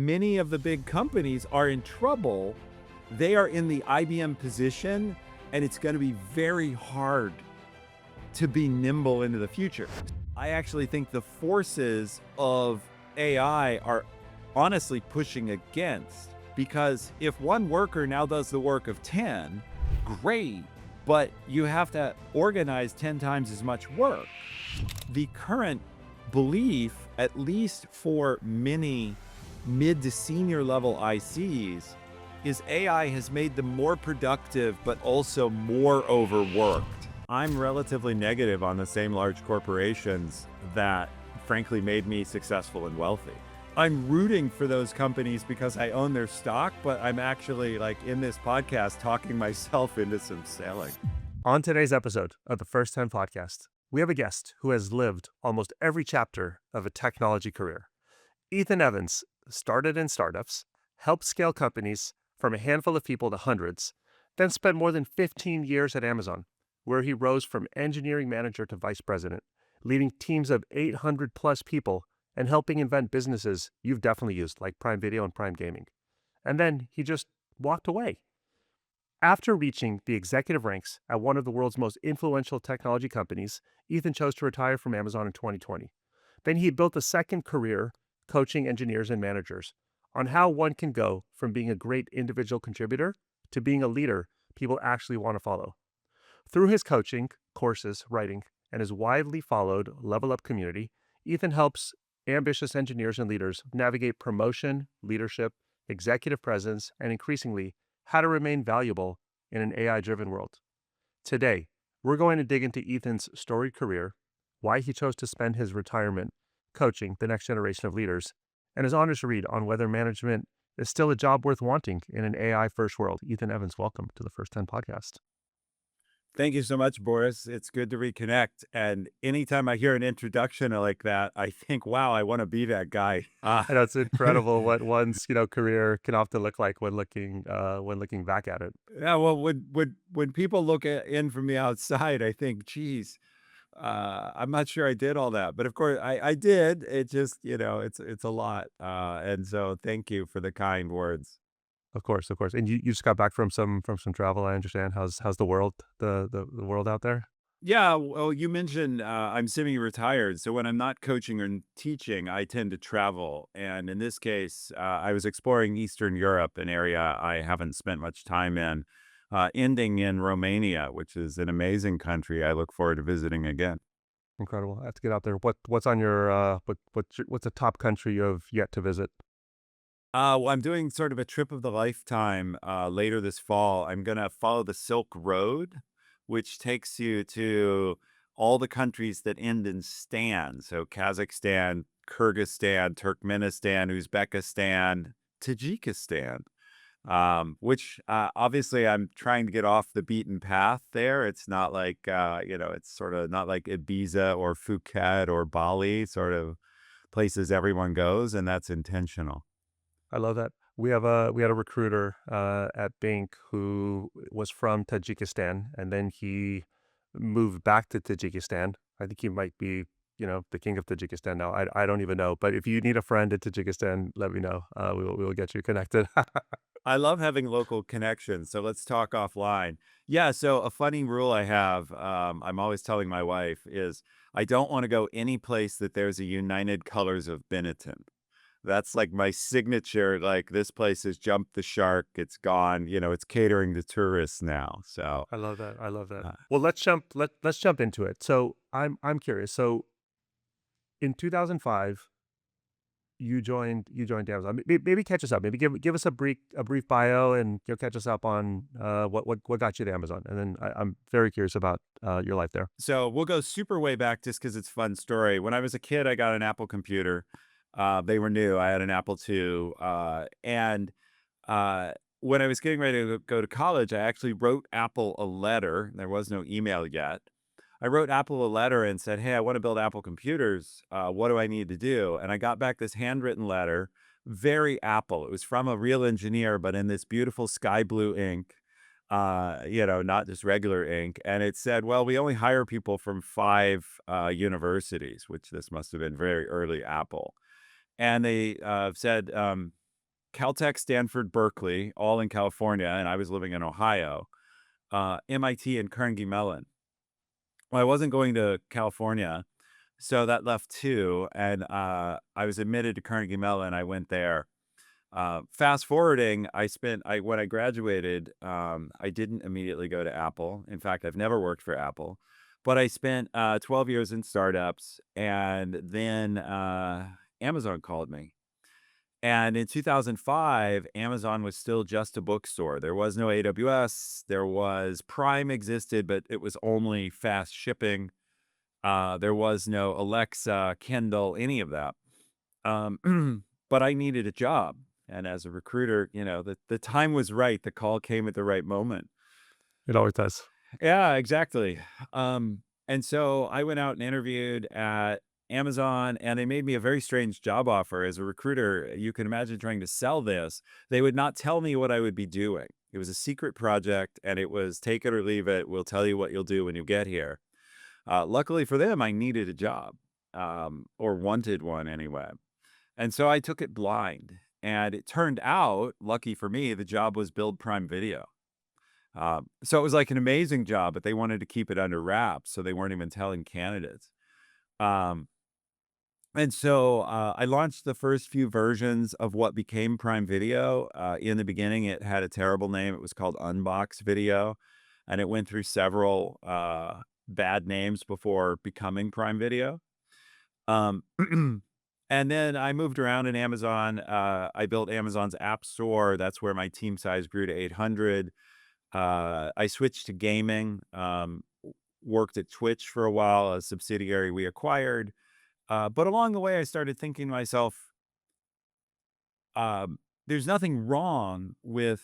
many of the big companies are in trouble. They are in the IBM position, and it's going to be very hard to be nimble into the future. I actually think the forces of AI are honestly pushing against, because if one worker now does the work of 10, great, but you have to organize 10 times as much work. The current belief, at least for many mid to senior level ICs, is AI has made them more productive, but also more overworked. I'm relatively negative on the same large corporations that frankly made me successful and wealthy. I'm rooting for those companies because I own their stock, but I'm actually, like, in this podcast talking myself into some selling. On today's episode of the First 10 podcast, we have a guest who has lived almost every chapter of a technology career. Ethan Evans started in startups, helped scale companies from a handful of people to hundreds, then spent more than 15 years at Amazon, where he rose from engineering manager to vice president, leading teams of 800 plus people and helping invent businesses you've definitely used, like Prime Video and Prime Gaming. And then he just walked away. After reaching the executive ranks at one of the world's most influential technology companies, Ethan chose to retire from Amazon in 2020. Then he built a second career coaching engineers and managers on how one can go from being a great individual contributor to being a leader people actually want to follow. Through his coaching, courses, writing, and his widely followed Level Up community, Ethan helps ambitious engineers and leaders navigate promotion, leadership, executive presence, and increasingly, how to remain valuable in an AI-driven world. Today, we're going to dig into Ethan's storied career, why he chose to spend his retirement coaching the next generation of leaders, and his honest read on whether management is still a job worth wanting in an AI-first world. Ethan Evans, welcome to the First 10 podcast. Thank you so much, Boris. It's good to reconnect. And anytime I hear an introduction like that, I think, wow, I want to be that guy. I know it's incredible what one's career can often look like when looking back at it. Yeah, well, when people look in from the outside, I think, geez, I'm not sure I did all that. But of course, I did. It just, it's a lot. And so thank you for the kind words. Of course. And you just got back from some travel, I understand. How's the world, the world out there? Yeah, well, you mentioned I'm semi-retired, so when I'm not coaching or teaching, I tend to travel. And in this case, I was exploring Eastern Europe, an area I haven't spent much time in, ending in Romania, which is an amazing country I look forward to visiting again. Incredible. I have to get out there. What's on your what's the top country you have yet to visit? Well, I'm doing sort of a trip of the lifetime later this fall. I'm going to follow the Silk Road, which takes you to all the countries that end in stan. So Kazakhstan, Kyrgyzstan, Turkmenistan, Uzbekistan, Tajikistan, which obviously I'm trying to get off the beaten path there. It's not like, it's sort of not like Ibiza or Phuket or Bali, sort of places everyone goes, and that's intentional. I love that. We had a recruiter at Bank who was from Tajikistan, and then he moved back to Tajikistan. I think he might be, the king of Tajikistan now. I don't even know. But if you need a friend in Tajikistan, let me know. We will get you connected. I love having local connections, so let's talk offline. Yeah, so a funny rule I have, I'm always telling my wife, is I don't want to go any place that there's a United Colors of Benetton. That's like my signature, like, this place has jumped the shark, it's gone, it's catering to tourists now, so, I love that. I love that. uh Well, let's jump into it. So I'm curious. So in 2005, you joined Amazon. Maybe catch us up. Maybe give us a brief bio, and catch us up on what got you to Amazon. And then I'm very curious about your life there. So we'll go super way back just because it's a fun story. When I was a kid, I got an Apple computer. They were new. I had an Apple II. And when I was getting ready to go to college, I actually wrote Apple a letter. There was no email yet. I wrote Apple a letter and said, hey, I want to build Apple computers. What do I need to do? And I got back this handwritten letter, very Apple. It was from a real engineer, but in this beautiful sky blue ink, not just regular ink. And it said, well, we only hire people from 5 universities, which this must have been very early Apple. And they said, Caltech, Stanford, Berkeley, all in California, and I was living in Ohio, MIT and Carnegie Mellon. Well, I wasn't going to California, so that left two, and I was admitted to Carnegie Mellon. I went there. Fast forwarding, when I graduated, I didn't immediately go to Apple. In fact, I've never worked for Apple, but I spent 12 years in startups, and then Amazon called me. And in 2005, Amazon was still just a bookstore. There was no AWS. There was Prime existed, but it was only fast shipping. There was no Alexa, Kindle, any of that. But I needed a job. And as a recruiter, the time was right. The call came at the right moment. It always does. Yeah, exactly. And so I went out and interviewed at Amazon, and they made me a very strange job offer. As a recruiter, you can imagine trying to sell this. They would not tell me what I would be doing. It was a secret project, and it was take it or leave it. We'll tell you what you'll do when you get here. Luckily for them, I needed a job, or wanted one anyway. And so I took it blind. And it turned out, lucky for me, the job was build Prime Video. So it was like an amazing job, but they wanted to keep it under wraps, so they weren't even telling candidates. Um, and so I launched the first few versions of what became Prime Video. In the beginning, it had a terrible name. It was called Unboxed Video, and it went through several bad names before becoming Prime Video. Um, and then I moved around in Amazon. I built Amazon's App Store. That's where my team size grew to 800. I switched to gaming, worked at Twitch for a while, a subsidiary we acquired. But along the way, I started thinking to myself, there's nothing wrong with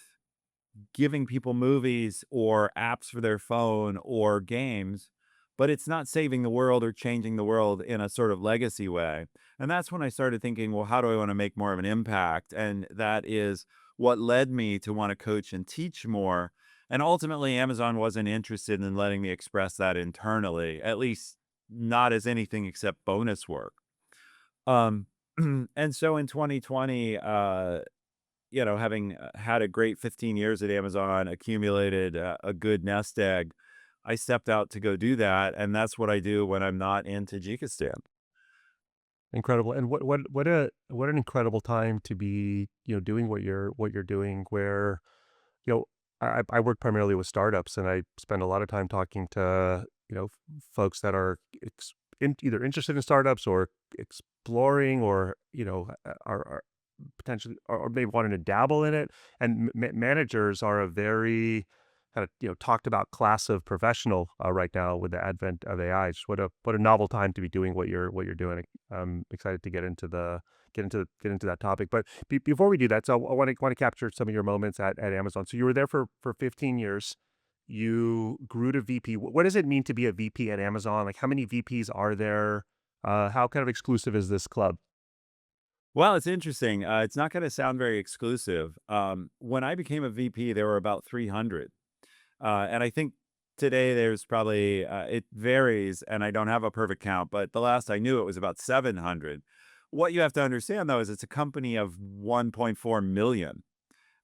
giving people movies or apps for their phone or games, but it's not saving the world or changing the world in a sort of legacy way. And that's when I started thinking, well, how do I want to make more of an impact? And that is what led me to want to coach and teach more. And ultimately, Amazon wasn't interested in letting me express that internally, at least not as anything except bonus work. Um, and so in 2020, having had a great 15 years at Amazon, accumulated a good nest egg, I stepped out to go do that, and that's what I do when I'm not in Tajikistan. Incredible. And what an incredible time to be, doing what you're doing where, you know, I work primarily with startups, and I spend a lot of time talking to, folks that are either interested in startups or exploring, or, are potentially, or maybe wanting to dabble in it. And managers are a very kind of, talked about class of professional right now with the advent of AI. Just what a novel time to be doing what you're doing. I'm excited to get into that topic. But before we do that, so I want to capture some of your moments at Amazon. So you were there for 15 years. You grew to VP. What does it mean to be a VP at Amazon? Like, how many VPs are there? How kind of exclusive is this club? Well, it's interesting. It's not going to sound very exclusive. When I became a VP, there were about 300. And I think today there's probably, it varies, and I don't have a perfect count, but the last I knew it was about 700. What you have to understand, though, is it's a company of 1.4 million,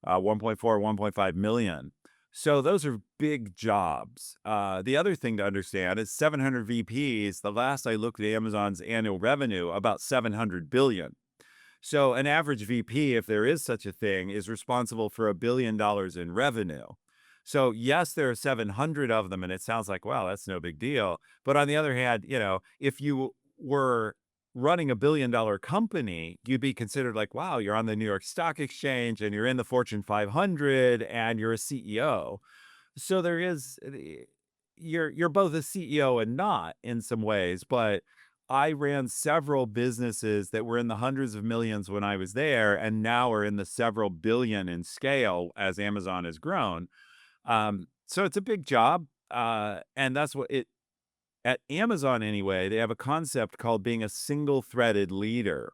1.4, 1.5 million. So those are big jobs. The other thing to understand is 700 VPs. The last I looked at Amazon's annual revenue, about 700 billion. So an average VP, if there is such a thing, is responsible for $1 billion in revenue. So yes, there are 700 of them, and it sounds like, wow, that's no big deal. But on the other hand, if you were running $1 billion company, you'd be considered like, wow, you're on the New York Stock Exchange and you're in the Fortune 500 and you're a CEO. So there is, you're both a CEO and not in some ways, but I ran several businesses that were in the hundreds of millions when I was there, and now are in the several billion in scale as Amazon has grown. So it's a big job. And that's what at Amazon anyway, they have a concept called being a single-threaded leader,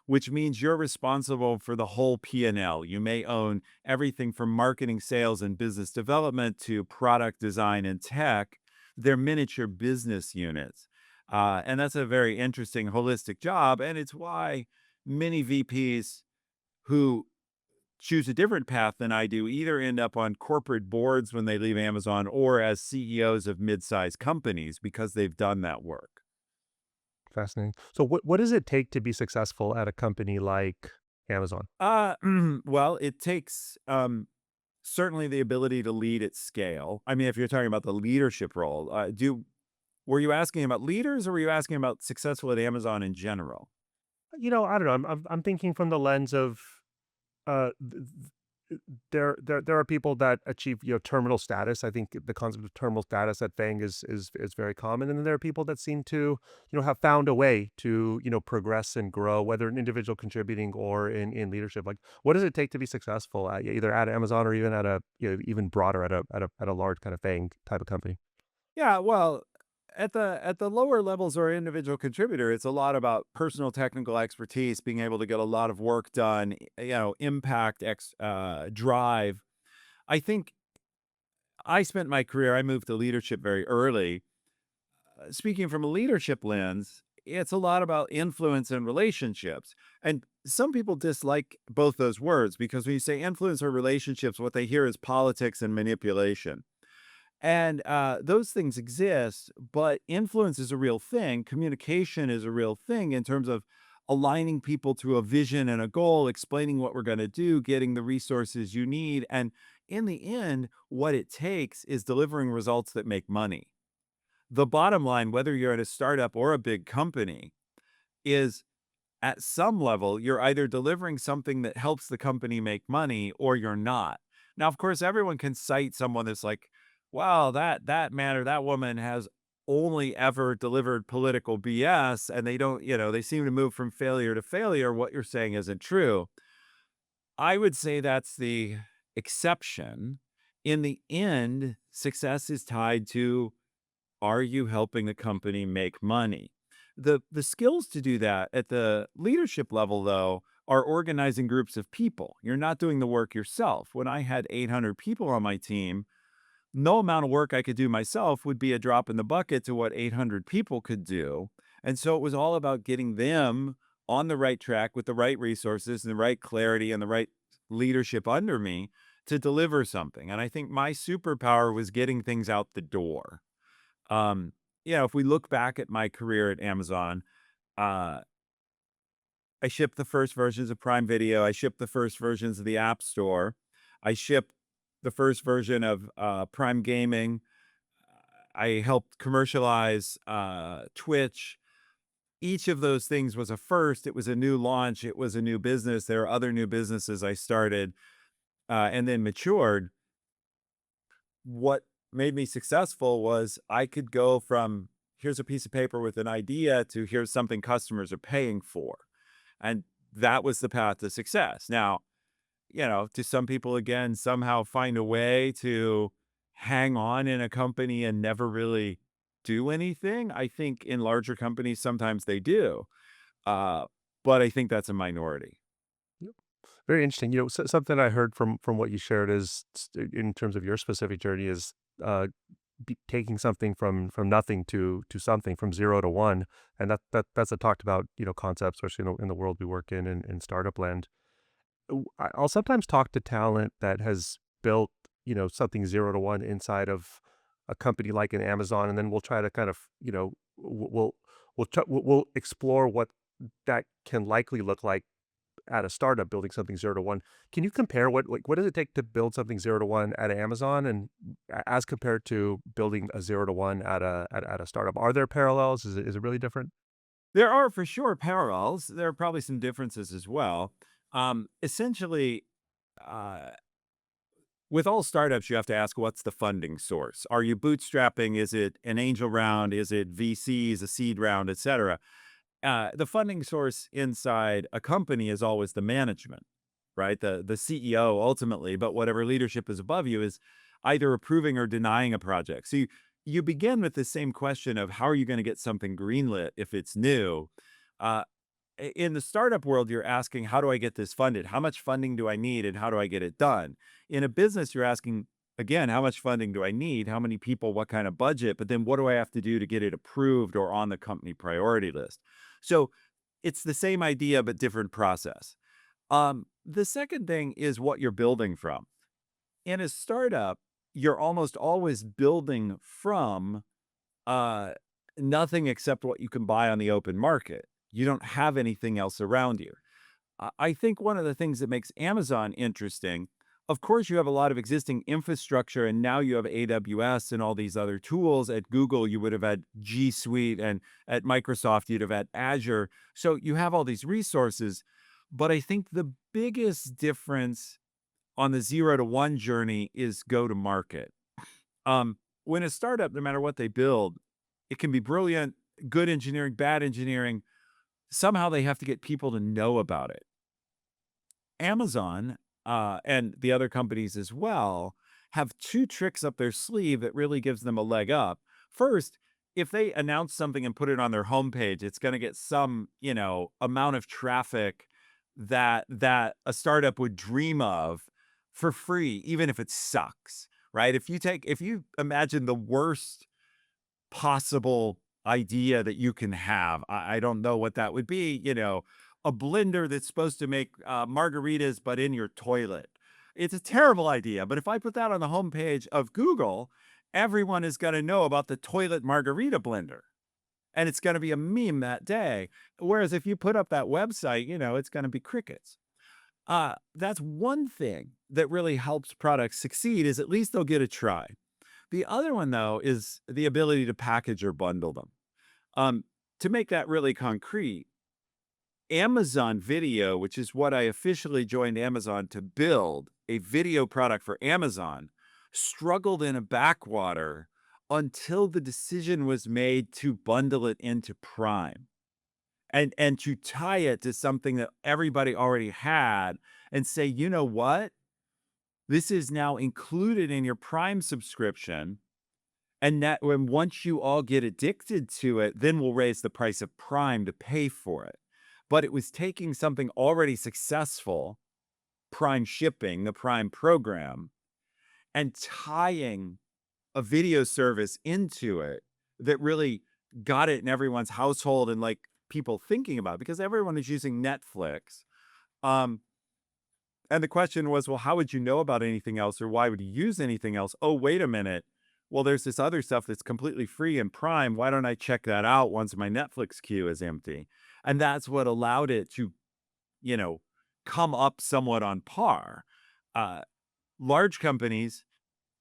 which means you're responsible for the whole P&L. You may own everything from marketing, sales, and business development to product design and tech. They're miniature business units. And that's a very interesting holistic job. And it's why many VPs who choose a different path than I do either end up on corporate boards when they leave Amazon or as CEOs of mid-sized companies because they've done that work. Fascinating. So what does it take to be successful at a company like Amazon? Well, it takes certainly the ability to lead at scale. I mean, if you're talking about the leadership role, do were you asking about leaders or were you asking about successful at Amazon in general? I don't know. I'm thinking from the lens of uh, th- there are people that achieve terminal status. I think the concept of terminal status at FAANG is very common, and then there are people that seem to have found a way to progress and grow, whether in individual contributing or in leadership. Like, what does it take to be successful at either at Amazon or even at a even broader at a large kind of FAANG type of company? Yeah, well, at the lower levels or individual contributor, it's a lot about personal technical expertise, being able to get a lot of work done, impact, drive. I think I spent my career, I moved to leadership very early. Speaking from a leadership lens, it's a lot about influence and relationships. And some people dislike both those words because when you say influence or relationships, what they hear is politics and manipulation. And those things exist, but influence is a real thing. Communication is a real thing in terms of aligning people to a vision and a goal, explaining what we're going to do, getting the resources you need. And in the end, what it takes is delivering results that make money. The bottom line, whether you're at a startup or a big company, is at some level, you're either delivering something that helps the company make money or you're not. Now, of course, everyone can cite someone that's like, wow, that man or that woman has only ever delivered political BS and they don't, they seem to move from failure to failure. What you're saying isn't true. I would say that's the exception. In the end, success is tied to, are you helping the company make money? The skills to do that at the leadership level, though, are organizing groups of people. You're not doing the work yourself. When I had 800 people on my team, no amount of work I could do myself would be a drop in the bucket to what 800 people could do. And so it was all about getting them on the right track with the right resources and the right clarity and the right leadership under me to deliver something. And I think my superpower was getting things out the door. Um, if we look back at my career at Amazon, uh, I shipped the first versions of Prime Video. I shipped the first versions of the App Store. I shipped the first version of Prime Gaming. I helped commercialize Twitch. Each of those things was a first. It was a new launch. It was a new business. There are other new businesses I started and then matured. What made me successful was I could go from here's a piece of paper with an idea to here's something customers are paying for. And that was the path to success. Now, to some people, again, somehow find a way to hang on in a company and never really do anything. I think in larger companies, sometimes they do. Uh, but I think that's a minority. Yep. Very interesting. Something I heard from what you shared is in terms of your specific journey is uh, taking something from nothing to something, from zero to one, and that's a talked about concept, especially in the world we work in startup land. I'll sometimes talk to talent that has built something zero to one inside of a company like an Amazon, and then we'll try to kind of we'll explore what that can likely look like at a startup building something 0 to 1. Can you compare what does it take to build something 0 to 1 at Amazon and as compared to building a 0 to 1 at a startup? Are there parallels? Is it really different? There are for sure parallels. There are probably some differences as well. Essentially, uh, with all startups, you have to ask what's the funding source? Are you bootstrapping? Is it an angel round? Is it VCs, a seed round, et cetera? The funding source inside a company is always the management, right? The CEO ultimately, but whatever leadership is above you is either approving or denying a project. So you begin with the same question of how are you going to get something greenlit if it's new? Uh, in the startup world, you're asking, how do I get this funded? How much funding do I need and how do I get it done? In a business, you're asking, again, how much funding do I need? How many people? What kind of budget? But then what do I have to do to get it approved or on the company priority list? So it's the same idea, but different process. The second thing is what you're building from. In a startup, you're almost always building from uh, nothing except what you can buy on the open market. You don't have anything else around you. I think one of the things that makes Amazon interesting, of course, you have a lot of existing infrastructure, and now you have AWS and all these other tools. At Google, you would have had G Suite, and at Microsoft, you'd have had Azure. So you have all these resources. But I think the biggest difference on the 0 to 1 journey is go to market. When a startup, no matter what they build, it can be brilliant, good engineering, bad engineering. Somehow they have to get people to know about it. Amazon, and the other companies as well, have two tricks up their sleeve that really gives them a leg up. First, if they announce something and put it on their homepage, it's going to get some, amount of traffic that a startup would dream of for free, even if it sucks, right? If you imagine the worst possible idea that you can have. I don't know what that would be, a blender that's supposed to make margaritas, but in your toilet. It's a terrible idea. But if I put that on the homepage of Google, everyone is going to know about the toilet margarita blender. And it's going to be a meme that day. Whereas if you put up that website, it's going to be crickets. That's one thing that really helps products succeed is at least they'll get a try. The other one, though, is the ability to package or bundle them. To make that really concrete, Amazon Video, which is what I officially joined Amazon to build a video product for Amazon, struggled in a backwater until the decision was made to bundle it into Prime and to tie it to something that everybody already had and say, you know what? This is now included in your Prime subscription. And that when once you all get addicted to it, then we'll raise the price of Prime to pay for it. But it was taking something already successful, Prime shipping, the Prime program, and tying a video service into it that really got it in everyone's household and like people thinking about it, because everyone is using Netflix. Um, and the question was, well, how would you know about anything else, or why would you use anything else? Oh, wait a minute. Well, there's this other stuff that's completely free in Prime. Why don't I check that out once my Netflix queue is empty? And that's what allowed it to, you know, come up somewhat on par. Uh, Large companies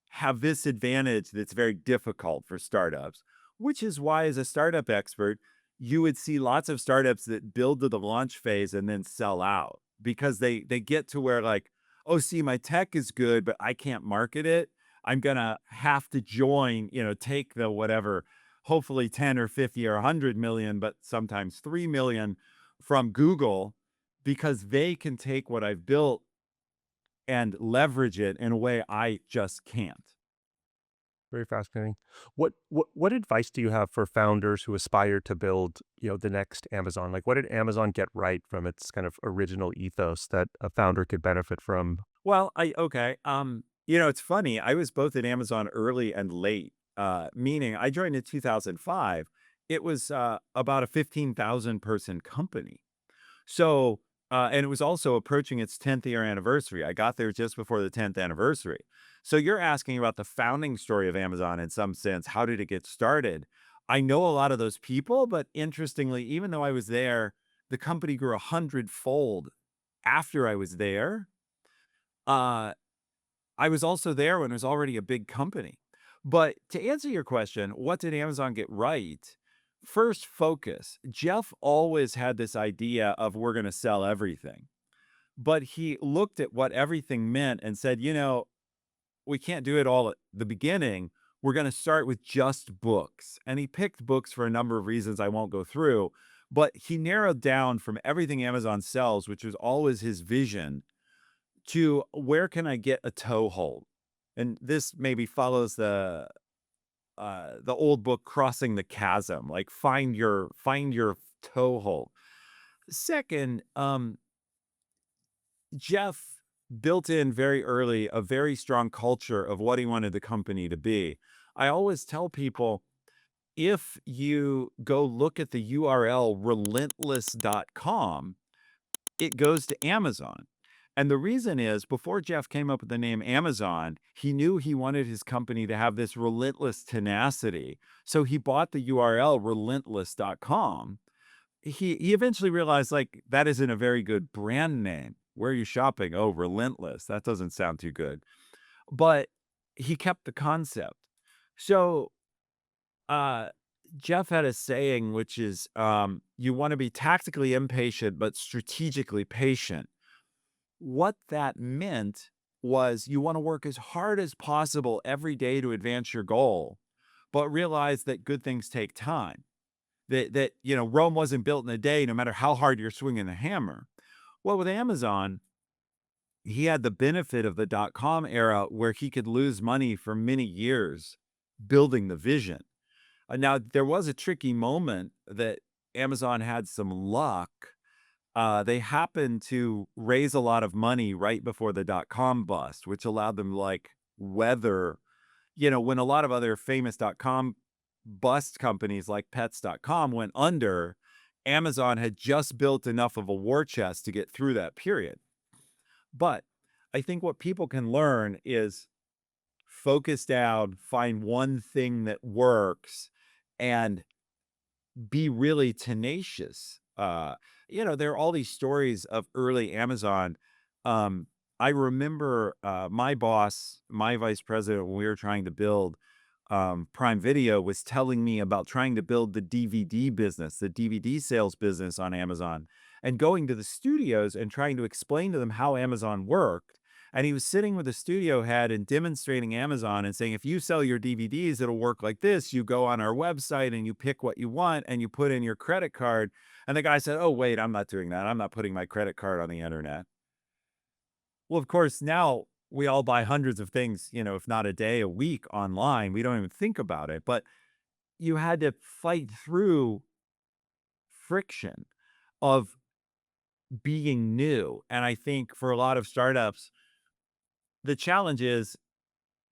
have this advantage that's very difficult for startups, which is why, as a startup expert, you would see lots of startups that build to the launch phase and then sell out because they get to where like, oh, see, my tech is good, but I can't market it. I'm gonna have to join, take the whatever, hopefully 10 or 50 or 100 million, but sometimes 3 million from Google because they can take what I've built and leverage it in a way I just can't. Very fascinating. What advice do you have for founders who aspire to build, the next Amazon? Like, what did Amazon get right from its kind of original ethos that a founder could benefit from? Well, okay. It's funny. I was both at Amazon early and late. Meaning I joined in 2005. It was about a 15,000 person company. So, and it was also approaching its 10th year anniversary. I got there just before the 10th anniversary. So you're asking about the founding story of Amazon in some sense. How did it get started? I know a lot of those people, but interestingly, even though I was there, the company grew 100-fold after I was there. Uh, I was also there when it was already a big company. But to answer your question, what did Amazon get right? First, focus. Jeff always had this idea of we're going to sell everything. But he looked at what everything meant and said, we can't do it all at the beginning. We're going to start with just books. And he picked books for a number of reasons I won't go through. But he narrowed down from everything Amazon sells, which was always his vision, to where can I get a toehold? And this maybe follows the old book Crossing the Chasm, like find your toehold. Second, Jeff built in very early a very strong culture of what he wanted the company to be. I always tell people, if you go look at the URL relentless.com, it goes to Amazon. And the reason is before Jeff came up with the name Amazon, he knew he wanted his company to have this relentless tenacity. So he bought the URL relentless.com. He eventually realized like that isn't a very good brand name. Where are you shopping? Oh, Relentless. That doesn't sound too good. But he kept the concept. So uh Jeff had a saying which is you want to be tactically impatient but strategically patient. What that meant was you want to work as hard as possible every day to advance your goal, but realize that good things take time. That Rome wasn't built in a day, no matter how hard you're swinging the hammer. Well, with Amazon, he had the benefit of the dot-com era where he could lose money for many years building the vision. Now, there was a tricky moment that Amazon had some luck. They happened to raise a lot of money right before the dot-com bust, which allowed them, like, weather when a lot of other famous dot-com bust companies like Pets.com went under, Amazon had just built enough of a war chest to get through that period. But I think what people can learn is focus down, find one thing that works, and be really tenacious. There are all these stories of early Amazon. I remember my boss, my vice president, when we were trying to build Prime Video, was telling me about trying to build the DVD business, the DVD sales business on Amazon, and going to the studios and trying to explain to them how Amazon worked. And he was sitting with a studio head and demonstrating Amazon and saying, if you sell your DVDs, it'll work like this. You go on our website and you pick what you want and you put in your credit card. And the guy said, oh, wait, I'm not doing that. I'm not putting my credit card on the internet. Well, of course, now we all buy hundreds of things, if not a day, a week online. We don't even think about it. But you had to fight through friction of being new. And I think for a lot of startups, the challenge is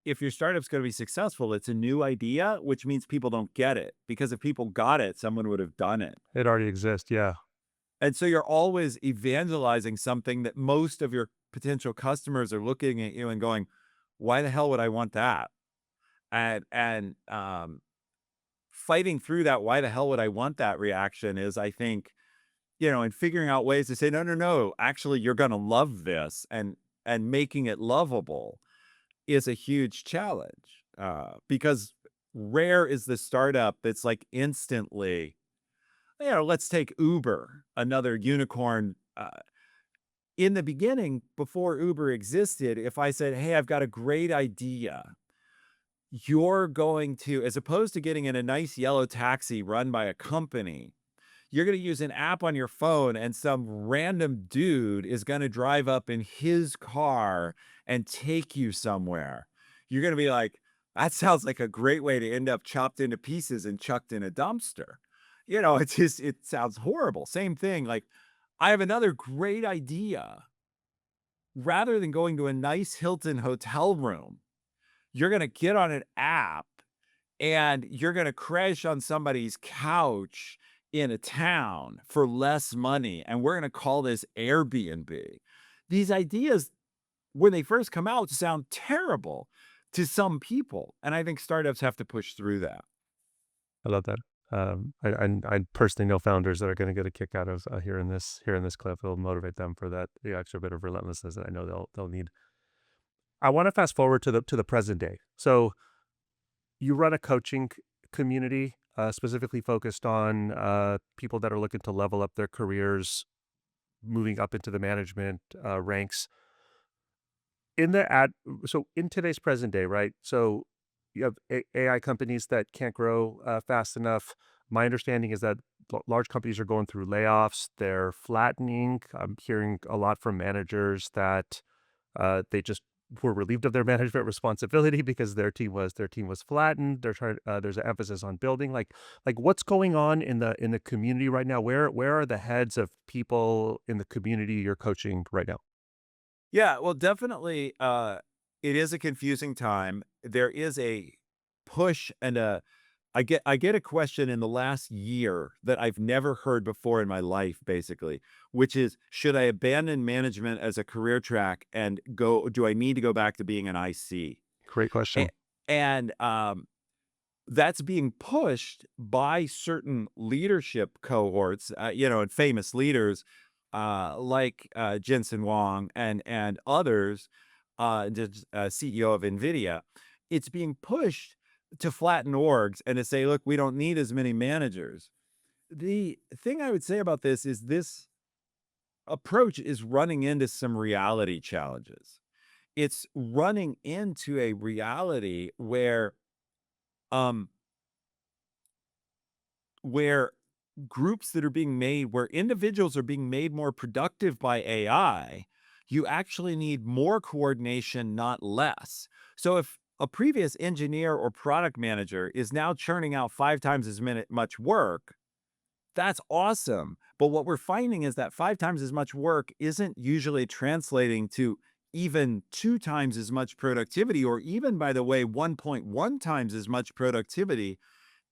if your startup's going to be successful, it's a new idea, which means people don't get it. Because if people got it, someone would have done it. It already exists. Yeah. And so you're always evangelizing something that most of your potential customers are looking at you and going, why the hell would I want that? And fighting through that, why the hell would I want that reaction is, I think, and figuring out ways to say, no, no, no, actually, you're going to love this and making it lovable is a huge challenge because rare is the startup that's like instantly, let's take Uber, another unicorn. In the beginning, before Uber existed, if I said, hey, I've got a great idea, you're going to, as opposed to getting in a nice yellow taxi run by a company, you're going to use an app on your phone and some random dude is going to drive up in his car and take you somewhere. You're going to be like, that sounds like a great way to end up chopped into pieces and chucked in a dumpster. It sounds horrible. Same thing. Like, I have another great idea. Rather than going to a nice Hilton hotel room, you're going to get on an app and you're going to crash on somebody's couch in a town for less money. And we're going to call this Airbnb. These ideas, when they first come out, sound terrible to some people. And I think startups have to push through that. I love that. I personally know founders that are going to get a kick out of hearing this clip. It'll motivate them for the extra bit of relentlessness that I know they'll need. I want to fast forward to the present day. So you run a coaching community specifically focused on people that are looking to level up their careers, moving up into the management ranks. So in today's present day, right? So you have AI companies that can't grow fast enough. My understanding is that large companies are going through layoffs. They're flattening. I'm hearing a lot from managers that they just were relieved of their management responsibility because their team was flattened. They're trying. There's an emphasis on building. Like what's going on in the community right now? Where are the heads of people in the community you're coaching right now? Yeah, well, definitely, it is a confusing time. There is a push and I get a question in the last year that I've never heard before in my life, basically, which is, should I abandon management as a career track and do I need to go back to being an IC? Great A- question. And that's being pushed by certain leadership cohorts, and famous leaders like Jensen Huang and others, CEO of NVIDIA. It's being pushed to flatten orgs and to say, look, we don't need as many managers. The thing I would say about this approach is running into some reality challenges. It's running into a reality um, where groups that are being made, where individuals are being made more productive by AI, you actually need more coordination, not less. So if a previous engineer or product manager is now churning out 5 times as much work, that's awesome. But what we're finding is that 5 times as much work isn't usually translating to even 2 times as much productivity, or even, by the way, 1.1 times as much productivity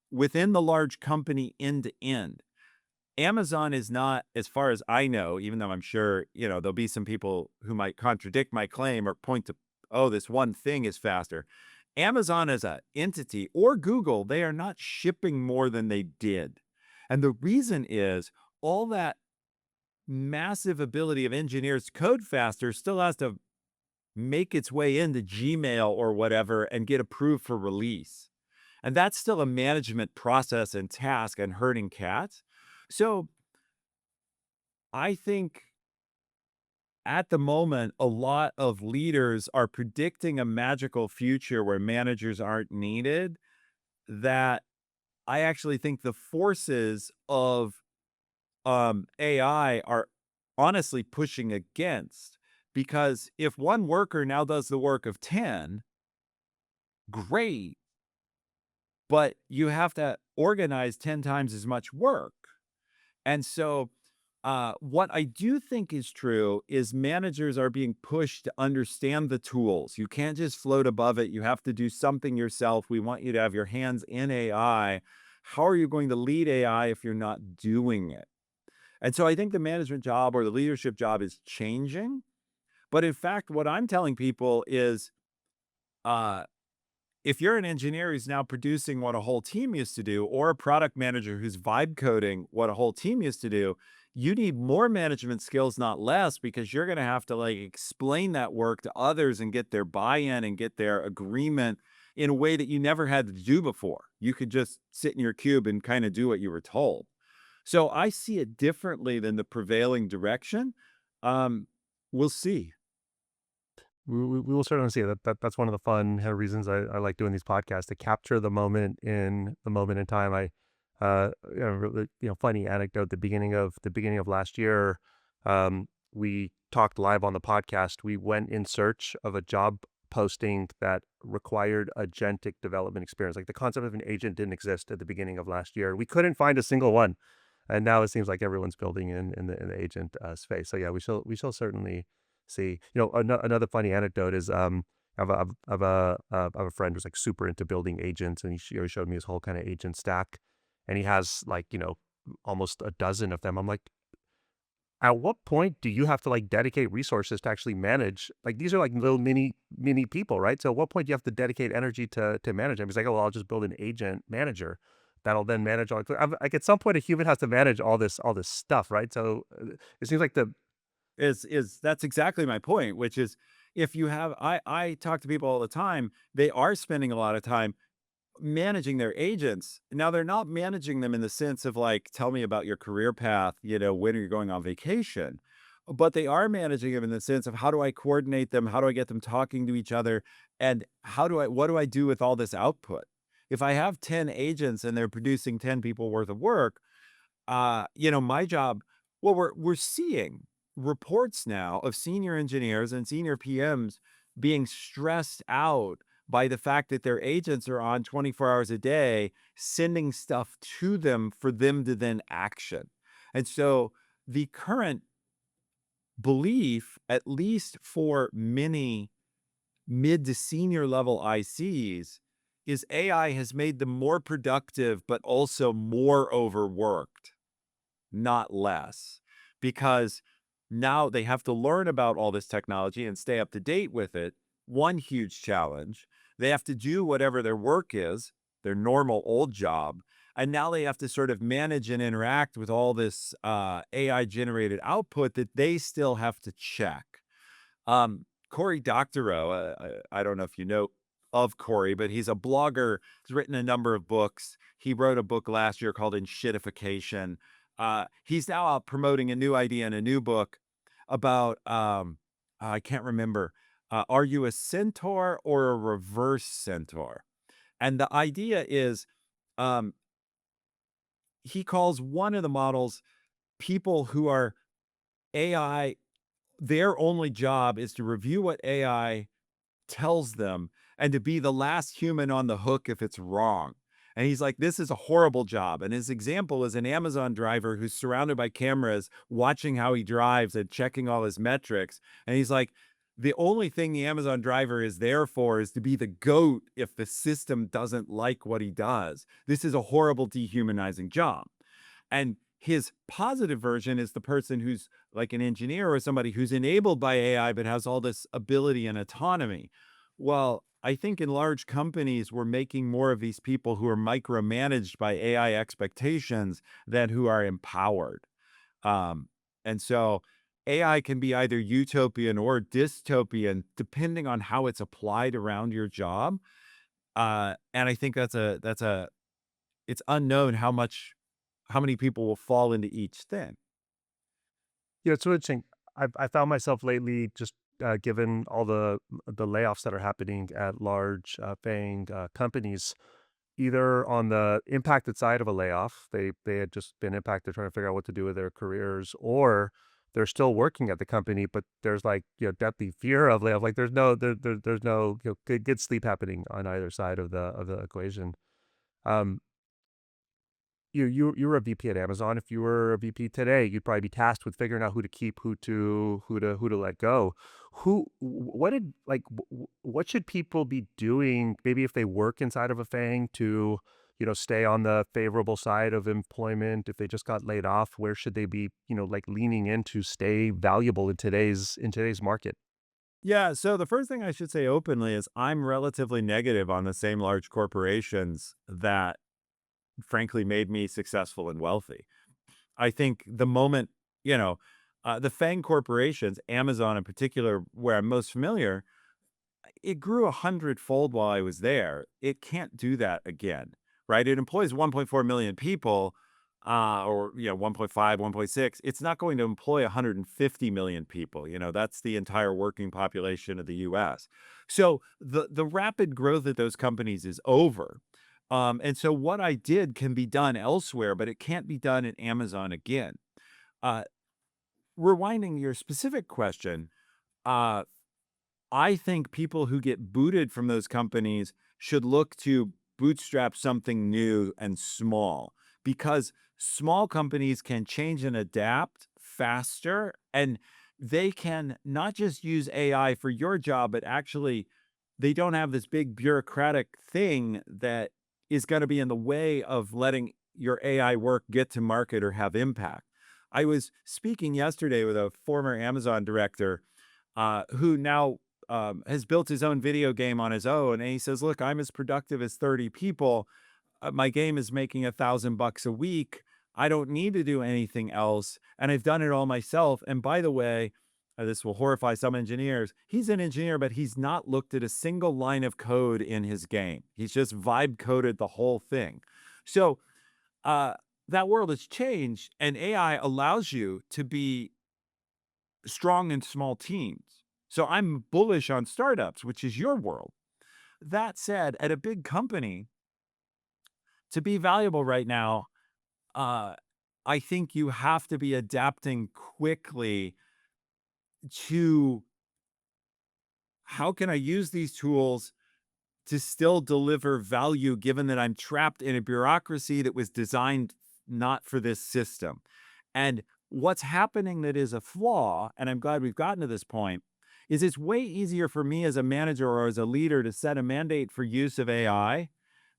within the large company end to end. Amazon is not, as far as I know, even though I'm sure, there'll be some people who might contradict my claim or point to, oh, this one thing is faster. Amazon as an entity, or Google, they are not shipping more than they did. And the reason is all that massive ability of engineers to code faster still has to make its way into Gmail or whatever and get approved for release. And that's still a management process and task and herding cats. So I think at the moment, a lot of leaders are predicting a magical future where managers aren't needed. That I actually think the forces of AI are honestly pushing against. Because if one worker now does the work of 10, great, but you have to organize 10 times as much work. And so, what I do think is true is managers are being pushed to understand the tools. You can't just float above it. You have to do something yourself. We want you to have your hands in AI. How are you going to lead AI if you're not doing it? And so I think the management job or the leadership job is changing. But in fact, what I'm telling people is, uh, if you're an engineer who's now producing what a whole team used to do, or a product manager who's vibe coding what a whole team used to do, you need more management skills, not less, because you're going to have to like explain that work to others and get their buy-in and get their agreement in a way that you never had to do before. You could just sit in your cube and kind of do what you were told. So I see it differently than the prevailing direction. Um, we'll see. We will certainly see that's one of the fun reasons I like doing these podcasts, to capture the moment in time. Really, funny anecdote. The beginning of last year, we talked live on the podcast. We went in search of a job posting that required agentic development experience. Like, the concept of an agent didn't exist at the beginning of last year. We couldn't find a single one, and now it seems like everyone's building in the agent space. So yeah, we shall certainly see. Another funny anecdote is, I have a friend who's like super into building agents, and he showed me his whole kind of agent stack, and he has like almost a dozen of them. I'm like, at what point do you have to like dedicate resources to actually manage? Like, these are like little mini people, right? So at what point do you have to dedicate energy to manage them? He's like, oh, well, I'll just build an agent manager that'll then manage all. Like, at some point, a human has to manage all this stuff, right? So it seems like the Is That's exactly my point, which is, if you have I talk to people all the time, they are spending a lot of time managing their agents. Now they're not managing them in the sense of like, tell me about your career path, when are you going on vacation? But they are managing them in the sense of, how do I coordinate them? How do I get them talking to each other? And what do I do with all this output? If I have 10 agents and they're producing 10 people worth of work, my job, well, we're seeing reports now of senior engineers and senior PMs being stressed out by the fact that their agents are on 24 hours a day, sending stuff to them for them to then action. And so the current belief, at least for many mid to senior level ICs, is AI has made them more productive, but also more overworked, not less, because now they have to learn about all this technology and stay up to date with it. One huge challenge. They have to do whatever their work is, their normal old job. And now they have to sort of manage and interact with all this AI generated output that they still have to check. Cory Doctorow, I don't know if you know of Cory, but he's a blogger. He's written a number of books. He wrote a book last year called Enshittification. He's now out promoting a new idea in a new book about, I can't remember, are you a centaur or a reverse centaur? And the idea is, um, he calls one of the models people who are AI, their only job is to review what AI tells them and to be the last human on the hook if it's wrong. And he's like, this is a horrible job. And his example is an Amazon driver who's surrounded by cameras watching how he drives and checking all his metrics. And he's like, the only thing the Amazon driver is there for is to be the goat if the system doesn't like what he does. This is a horrible, dehumanizing job. And his positive version is the person who's like an engineer or somebody who's enabled by AI but has all this ability and autonomy. Well, I think in large companies, we're making more of these people who are micromanaged by AI expectations than who are empowered. Um, and so AI can be either utopian or dystopian depending on how it's applied around your job. And I think it's unknown how many people will fall into each thing. Yeah, it's so interesting. I found myself lately just given all the layoffs that are happening at large FAANG companies, either on the impacted side of a layoff, they had just been impacted trying to figure out what to do with their careers, or they're still working at the company, but there's like deathly fear of layoff. Like there's no good sleep happening on either side of the equation. Um, you were a VP at Amazon. If you were a VP today, you'd probably be tasked with figuring out who to keep, who to let go. What did like what should people be doing? Maybe if they work inside of a FANG to, stay on the favorable side of employment. If they just got laid off, where should they be, like leaning in to stay valuable in today's market? Yeah, so the first thing I should say openly is I'm relatively negative on the same large corporations that frankly made me successful and wealthy. I think the moment, you know, the FANG corporations, Amazon in particular, where I'm most familiar, it grew 100-fold while I was there. It can't do that again, right? It employs 1.4 million people, or 1.5, 1.6. It's not going to employ 150 million people. That's the entire working population of the U.S. So the rapid growth of those companies is over. And so what I did can be done elsewhere, but it can't be done at Amazon again. Uh, Rewinding your specific question, uh, I think people who get booted from those companies should look to bootstrap something new and small, because small companies can change and adapt faster, and they can not just use AI for your job, but actually they don't have this big bureaucratic thing that is going to be in the way of letting your AI work get to market or have impact. I was speaking yesterday with a former Amazon director who now has built his own video game on his own. And he says, look, I'm as productive as 30 people. My game is making $1,000 a week. I don't need to do anything else. And I've done it all myself. And by the way, this will horrify some engineers. He's an engineer, but he's not looked at a single line of code in his game. He's just vibe coded the whole thing. So uh, that world has changed, and AI allows you to be strong in small teams. So I'm bullish on startups, which is your world. That said, at a big company, to be valuable right now, uh, I think you have to be adapting quickly to how can I use these tools to still deliver value given that I'm trapped in a bureaucracy that was designed not for this system. And what's happening that is a flaw, and I'm glad we've gotten to this point, is it's way easier for me as a manager or as a leader to set a mandate for use of AI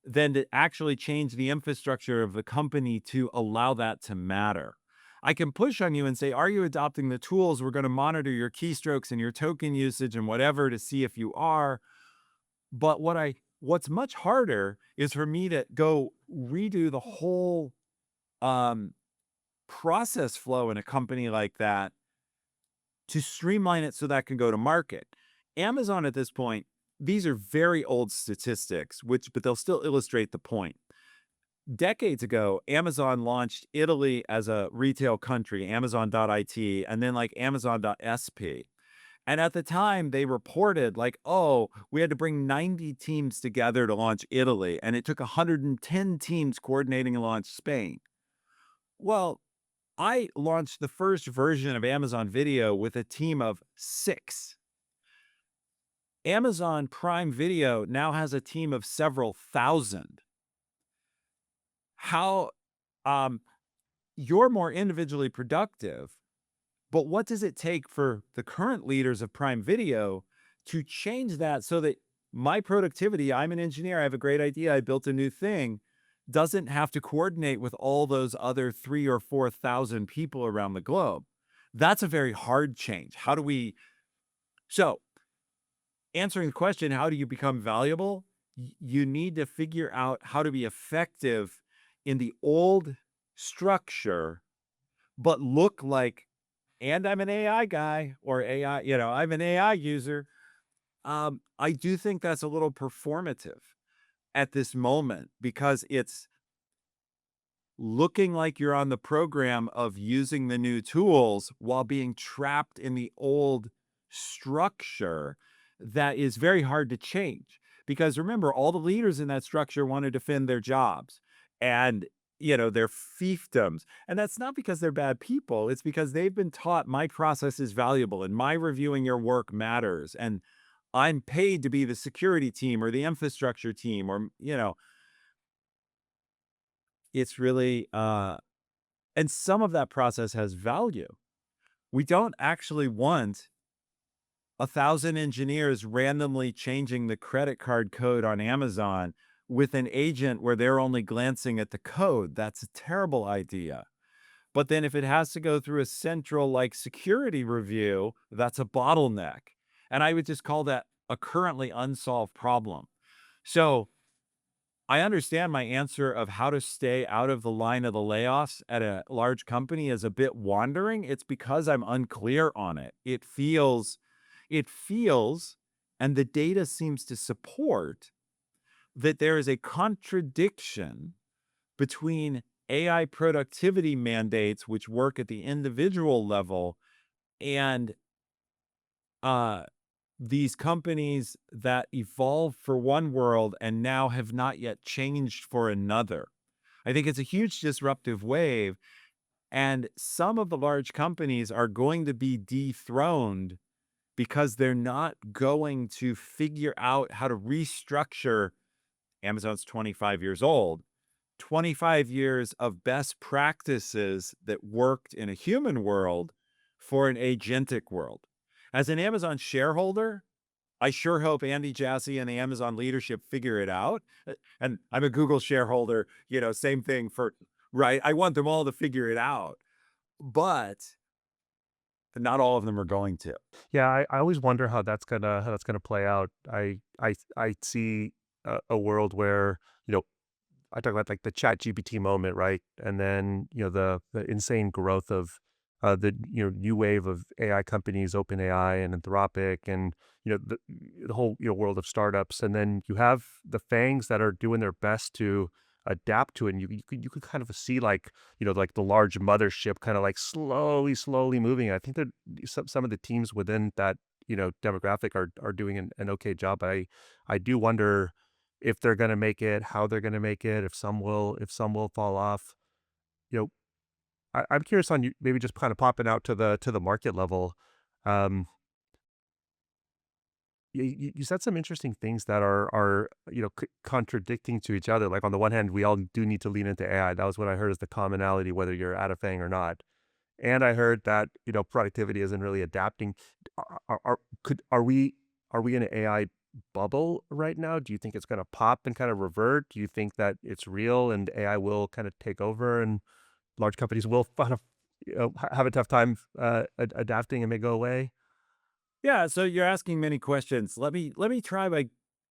than to actually change the infrastructure of the company to allow that to matter. I can push on you and say, are you adopting the tools? We're going to monitor your keystrokes and your token usage and whatever to see if you are. But what's much harder is for me to go redo the whole um, process flow in a company like that to streamline it so that can go to market. Amazon at this point, these are very old statistics, but they'll still illustrate the point. Decades ago, Amazon launched Italy as a retail country, Amazon.it, and then like Amazon.sp. And at the time, they reported like, oh, we had to bring 90 teams together to launch Italy, and it took 110 teams coordinating to launch Spain. Well, I launched the first version of Amazon Video with a team of 6. Amazon Prime Video now has a team of several thousand. How you're more individually productive, but what does it take for the current leaders of Prime Video to change that so that my productivity, I'm an engineer, I have a great idea, I built a new thing, doesn't have to coordinate with all those other 3 or 4,000 people around the globe? That's a very hard change. How do we so answering the question, how do you become valuable? You need to figure out how to be effective in the old structure, but look like, and I'm an AI guy or AI, I'm an AI user. I do think that's a little performative at this moment because it's looking like you're on the program of using the new tools while being trapped in the old structure that is very hard to change. Because remember, all the leaders in that structure want to defend their jobs and their fiefdoms. And that's not because they're bad people. It's because they've been taught my process is valuable and my reviewing your work matters. And I'm paid to be the security team or the infrastructure team, or it's really and some of that process has value. We don't actually want 1,000 engineers randomly changing the credit card code on Amazon with an agent where they're only glancing at the code. That's a terrible idea. But then if it has to go through a central like security review, that's a bottleneck. And I would just call that a currently unsolved problem. So I understand my answer of how to stay out of the line of the layoffs at a large company is a bit wandering. It's because I'm unclear on it. It feels, and the data seems to support that there is a contradiction between AI productivity mandates, which work at the individual level, and uh, these companies that evolved for one world and now have not yet changed for another. I think it's a huge disruptive wave, and some of the large companies are going to be dethroned because they're not going to figure out how to restructure. Amazon's 25 years old. 25 years of best practices that worked in a human world for an agentic world. As an Amazon shareholder, I sure hope Andy Jassy and the Amazon leadership figure it out. And I'm a Google shareholder, same thing right? I want them all to figure it out, but not all of them are going to. Yeah, I always wonder how that's gonna play out. I see a world where I talk about like the Chat GPT moment, right? And then the insane growth of the new wave of AI companies, OpenAI and Anthropic, and the whole world of startups. And then you have the FAANGs that are doing their best to adapt to it. And you could kind of see like like the large mothership kind of like slowly moving. I think that some of the teams within that demographic are doing an okay job. I do wonder if they're gonna make it, how they're gonna make it, if some will fall off. You know, I'm curious on you maybe just kind of popping out to the market level. Um, you said some interesting things that are contradicting to each other. Like on the one hand, we all do need to lean into AI. That was what I heard as the commonality, whether you're at a FANG or not. And I heard that, productivity isn't really adapting. Are we in an AI bubble right now? Do you think it's going to pop and kind of revert? Do you think that it's real and AI will kind of take over and large companies will kind of, have a tough time adapting and may go away? Yeah, so you're asking many questions. Let me try by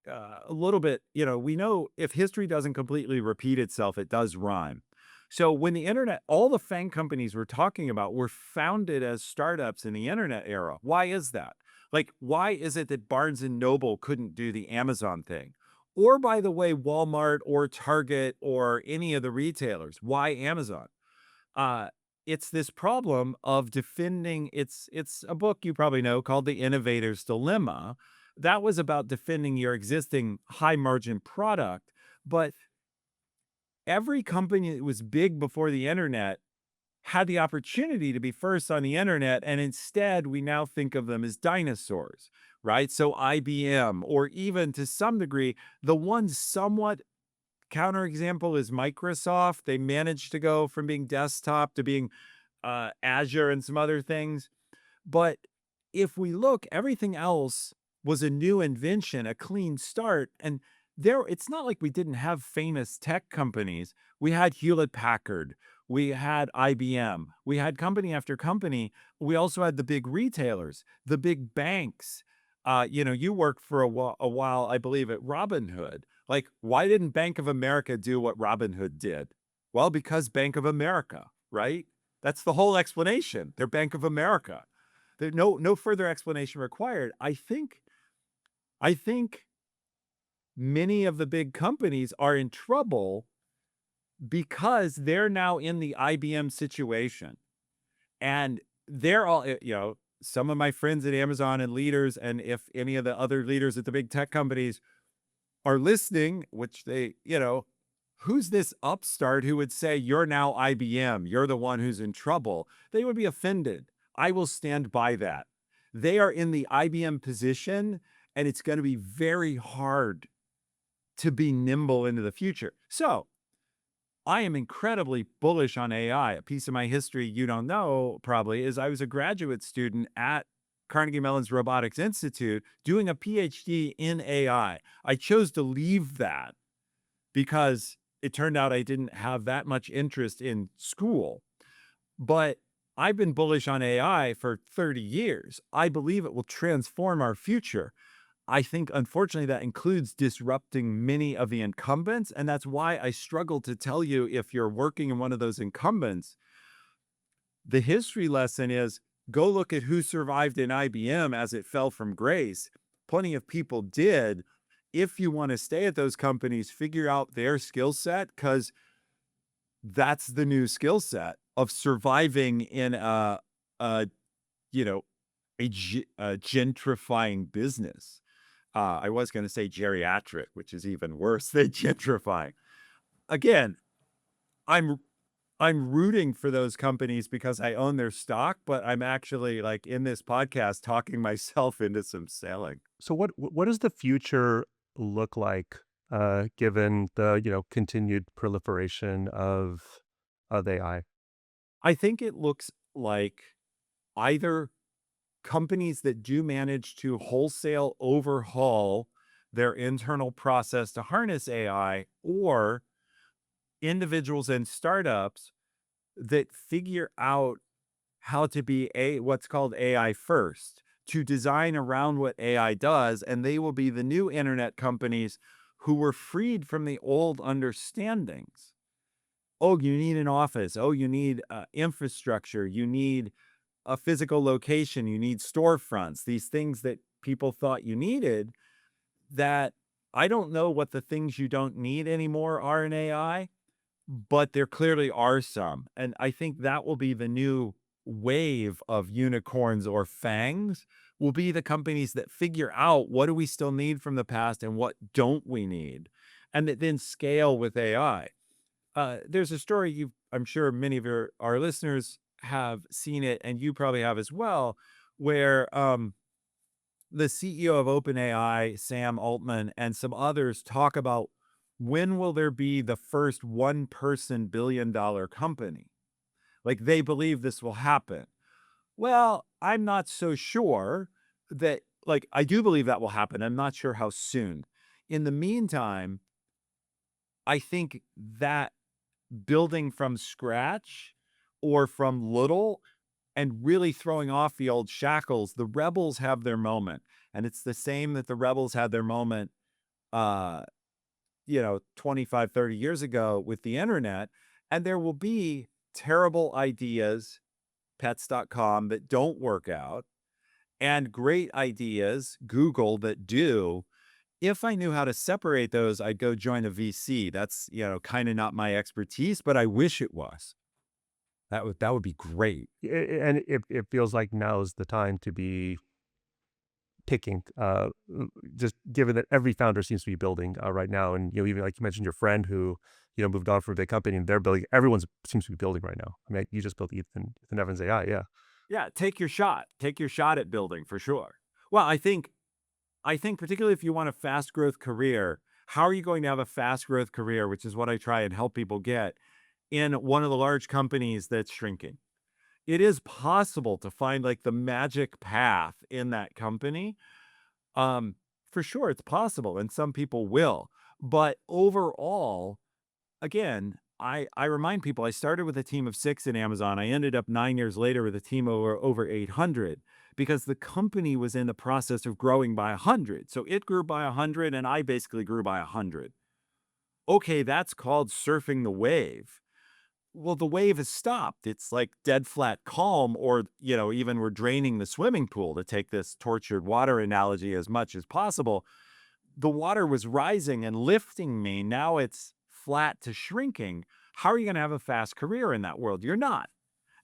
a little bit. We know if history doesn't completely repeat itself, it does rhyme. So when the internet, all the FANG companies we're talking about were founded as startups in the internet era. Why is that? Like, why is it that Barnes and Noble couldn't do the Amazon thing? Or by the way, Walmart or Target or any of the retailers. Why Amazon? uh, it's this problem of defending. It's a book you probably know called The Innovator's Dilemma. That was about defending your existing high margin product. But every company that was big before the internet had the opportunity to be first on the internet, and instead we now think of them as dinosaurs, right? So IBM, or even to some degree, the one somewhat counterexample is Microsoft. They managed to go from being desktop to being Azure and some other things. But if we look, everything else was a new invention, a clean start. And it's not like we didn't have famous tech companies. We had Hewlett Packard, we had IBM, we had company after company. We also had the big retailers, the big banks. You worked for a while, I believe, at Robinhood. Like, why didn't Bank of America do what Robinhood did? Well, because Bank of America, right? That's the whole explanation. They're Bank of America. There's no further explanation required. I think many of the big companies are in trouble because they're now in the IBM situation. And they're all, some of my friends at Amazon and leaders, and if any of the other leaders at the big tech companies are listening, which who's this upstart who would say, you're now IBM, you're the one who's in trouble? They would be offended. I will stand by that. They are in the IBM position, and it's going to be very hard to be nimble into the future. So I am incredibly bullish on AI. A piece of my history you don't know probably is I was a graduate student at Carnegie Mellon's Robotics Institute doing a PhD in AI. I chose to leave that because it turned out I didn't have that much interest in school. But I've been bullish on AI for 30 years. I believe it will transform our future. I think, unfortunately, that includes disrupting many of the incumbents. And that's why I struggle to tell you, if you're working in one of those incumbents, the history lesson is go look at who survived in IBM as it fell from grace. Plenty of people did. If you want to stay at those companies, figure out their skill set, because that's the new skill set of surviving in a you know, a gentrifying business. I was going to say geriatric, which is even worse than gentrifying. Again, I'm I'm rooting for those companies because I own their stock, but I'm actually, like, in this podcast talking myself into some selling. So what does the future look like, given the, continued proliferation of AI? I think it looks like either companies that do manage to wholesale overhaul their internal process to harness AI, or individuals and startups that figure out how to be what's called AI first, to design around what AI does, and they will be the new internet companies who were freed from the old understandings. Oh, you need an office. Oh, you need infrastructure. You need a physical location. You need storefronts. These things that people thought you needed, that I don't know what the things you don't need anymore are in AI, but there clearly are some. And I think that will be the new wave of unicorns or fangs, will be the companies that figure out what do we still need from the past and what don't we need, and that then scale with AI. There's a story I'm sure many of our listeners have seen it, and you probably have as well, where the CEO of OpenAI, Sam Altman, and some others talk about when will there be the first one-person billion-dollar company. Like they believe this will happen. Well, I'm not so sure that, like, I do believe that will happen. I'm not sure how soon. In the meantime, I think that building from scratch or from little and really throwing off the old shackles, the rebels have their moment. And it's the same that the rebels had their moment, uh, 25, 30 years ago with the internet. And there will be terrible ideas, pets.com, that don't work out, and great ideas, Google, that do. If I knew how to separate those, I'd go join a VC. That's, kind of not my expertise, but I wish it was. That would be great. And it feels like now's the time to be picking, just given that every founder seems to be building right now. And, even like you mentioned, your friend who, moved on from a big company and they're building, everyone's seems to be building right now. I mean, you just built Ethan Evans AI. Yeah. Yeah, take your shot. Take your shot at building for sure. Well, I think particularly if you want a fast growth career, how are you going to have a fast growth career, which is what I try and help people get in one of the large companies that's shrinking? It is possible to find like the magic path in that company. Um, for sure, it's possible, and some people will. But overall, again, I remind people I started with a team of 6 in Amazon. I ended up 9 years later with a team over 800 because the company was in the process of growing by 100. So it grew by 100 and I basically grew by 100. Okay, that's called surfing the wave. Well, the wave has stopped. It's like dead flat calm, or, even we're draining the swimming pool, to take this tortured water analogy as much as possible. The water was rising and lifting me. Now it's flat to shrinking. How are you going to have a fast career in that world? You're not.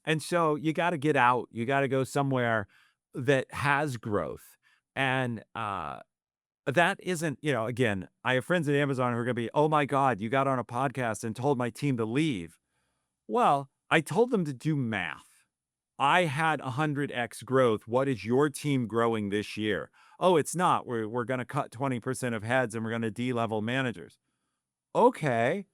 And so you got to get out. You got to go somewhere that has growth. And that isn't, again, I have friends at Amazon who are going to be, oh my God, you got on a podcast and told my team to leave. Well, I told them to do math. I had 100x growth. What is your team growing this year? Oh, it's not. We're going to cut 20% of heads and we're going to de-level managers. Okay.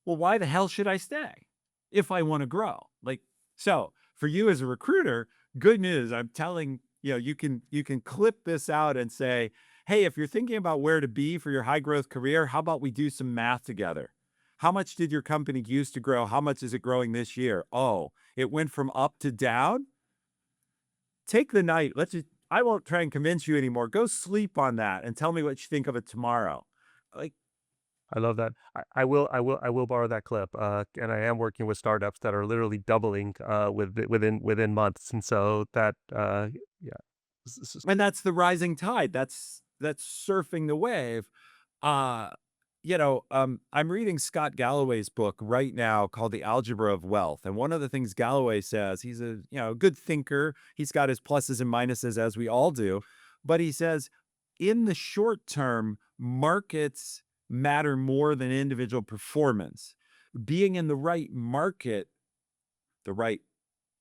Well, why the hell should I stay if I want to grow? Like, so for you as a recruiter, good news. I'm telling, you can clip this out and say, hey, if you're thinking about where to be for your high growth career, how about we do some math together? How much did your company used to grow? How much is it growing this year? Oh, it went from up to down. Take the night. I won't try and convince you anymore. Go sleep on that and tell me what you think of it tomorrow. Like, I love that. I will borrow that clip. And I am working with startups that are literally doubling within months. And so that, yeah. and that's the rising tide. That's surfing the wave. Uh, I'm reading Scott Galloway's book right now called The Algebra of Wealth. And one of the things Galloway says, he's a, good thinker. He's got his pluses and minuses, as we all do. But he says, in the short term, markets matter more than individual performance. Being in the right market, the right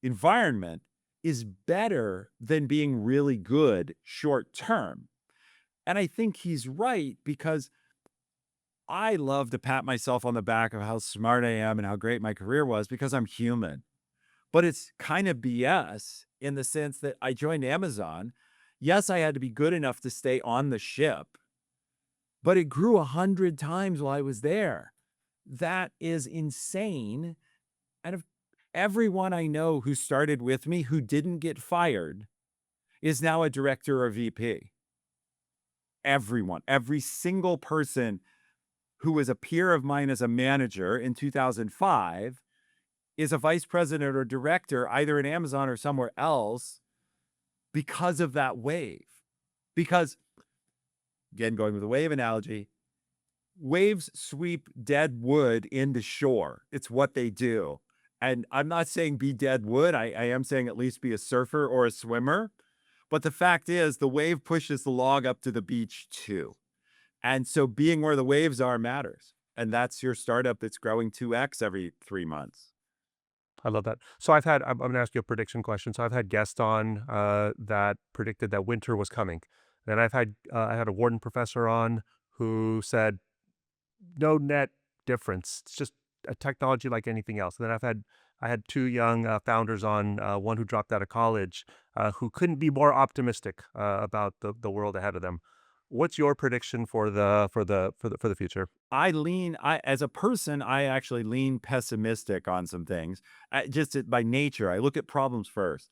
environment, is better than being really good short term. And I think he's right, because I love to pat myself on the back of how smart I am and how great my career was, because I'm human. But it's kind of BS in the sense that I joined Amazon. Yes, I had to be good enough to stay on the ship, but it grew 100 times while I was there. That is insane. And if everyone I know who started with me who didn't get fired is now a director or VP. Everyone, every single person who was a peer of mine as a manager in 2005 is a vice president or director either in Amazon or somewhere else because of that wave. Because, again, going with the wave analogy, waves sweep dead wood into shore. It's what they do. And I'm not saying be dead wood. I am saying at least be a surfer or a swimmer. But the fact is, the wave pushes the log up to the beach too. And so being where the waves are matters. And that's your startup that's growing 2x every 3 months. I love that. So I'm going to ask you a prediction question. So I've had guests on that predicted that winter was coming. Then I had a Wharton professor on who said no net difference. It's just a technology like anything else. And then I've had I had two young founders on, one who dropped out of college, who couldn't be more optimistic about the world ahead of them. What's your prediction for the future? I as a person, I actually lean pessimistic on some things. By nature, I look at problems first.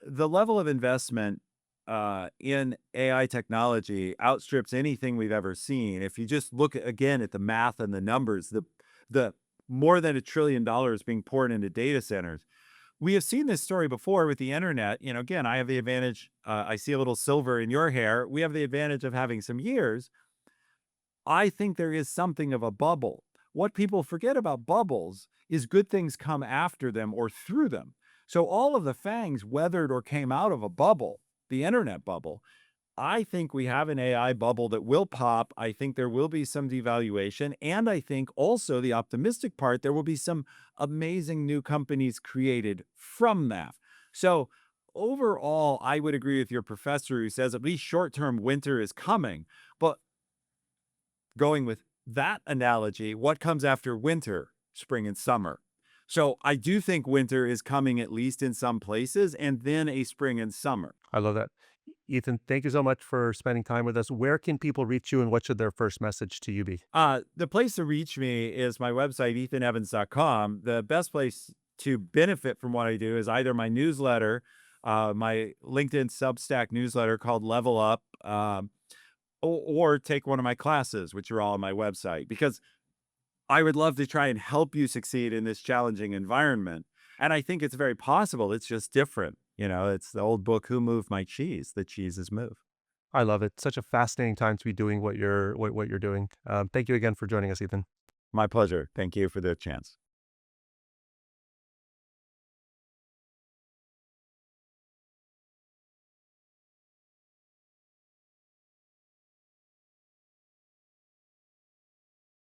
The level of investment in AI technology outstrips anything we've ever seen. If you just look again at the math and the numbers, the more than $1 trillion being poured into data centers. We have seen this story before with the internet. Again, I have the advantage. I see a little silver in your hair. We have the advantage of having some years. I think there is something of a bubble. What people forget about bubbles is good things come after them or through them. So all of the FAANGs weathered or came out of a bubble, the internet bubble. I think we have an AI bubble that will pop. I think there will be some devaluation. And I think also the optimistic part, there will be some amazing new companies created from that. So overall, I would agree with your professor who says at least short term winter is coming. But going with that analogy, what comes after winter? Spring and summer. So I do think winter is coming at least in some places, and then a spring and summer. I love that. Ethan, thank you so much for spending time with us. Where can people reach you and what should their first message to you be? The place to reach me is my website, ethanevans.com. The best place to benefit from what I do is either my newsletter, my LinkedIn Substack newsletter called Level Up, or take one of my classes, which are all on my website, because I would love to try and help you succeed in this challenging environment. And I think it's very possible. It's just different. It's the old book, Who Moved My Cheese? The cheeses move. I love it. Such a fascinating time to be doing what you're doing. Thank you again for joining us, Ethan. My pleasure. Thank you for the chance.